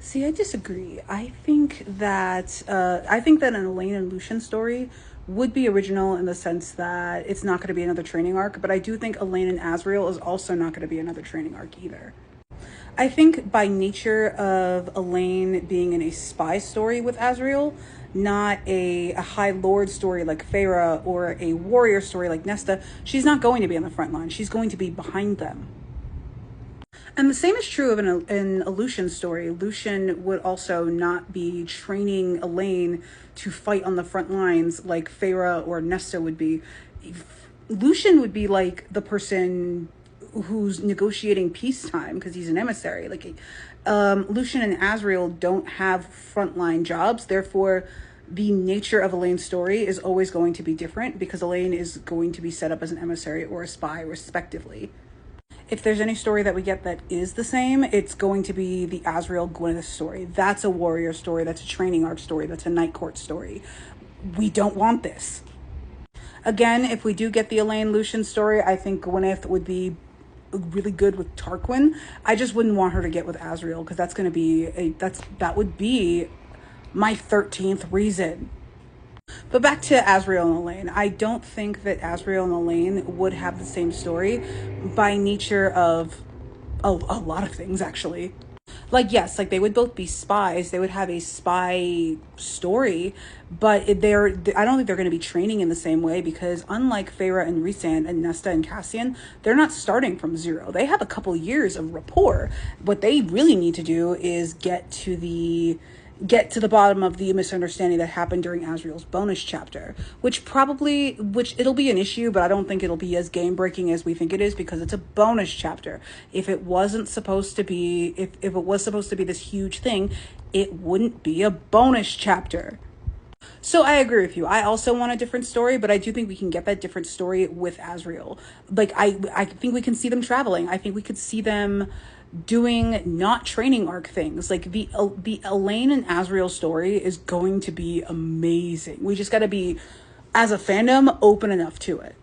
See, I disagree. I think that an Elaine and Lucian story would be original in the sense that it's not going to be another training arc, but I do think Elaine and Asriel is also not going to be another training arc either. I think by nature of Elaine being in a spy story with Asriel, not a High Lord story like Feyre or a warrior story like Nesta, she's not going to be on the front line. She's going to be behind them. And the same is true of in a Lucian story. Lucian would also not be training Elaine to fight on the front lines like Feyre or Nesta would be. Lucian would be like the person who's negotiating peacetime because he's an emissary. Lucian and Asriel don't have frontline jobs. Therefore, the nature of Elaine's story is always going to be different because Elaine is going to be set up as an emissary or a spy, respectively. If there's any story that we get that is the same, it's going to be the Asriel Gwyneth story. That's a warrior story. That's a training arc story. That's a night court story. We don't want this. Again, if we do get the Elaine Lucian story, I think Gwyneth would be really good with Tarquin. I just wouldn't want her to get with Asriel because that's going to be that would be my 13th reason. But back to Asriel and Elaine. I don't think that Asriel and Elaine would have the same story by nature of a lot of things, actually. Yes, they would both be spies. They would have a spy story, but I don't think they're going to be training in the same way because unlike Feyre and Rhysand and Nesta and Cassian, they're not starting from zero. They have a couple years of rapport. What they really need to do is get to the bottom of the misunderstanding that happened during Asriel's bonus chapter, which it'll be an issue, but I don't think it'll be as game breaking as we think it is because it's a bonus chapter. If it wasn't supposed to be, if it was supposed to be this huge thing, it wouldn't be a bonus chapter. So I agree with you. I also want a different story, but I do think we can get that different story with Asriel. I think we can see them traveling. I think we could see them doing not training arc things. The Elaine and Asriel story is going to be amazing. We just got to be, as a fandom, open enough to it.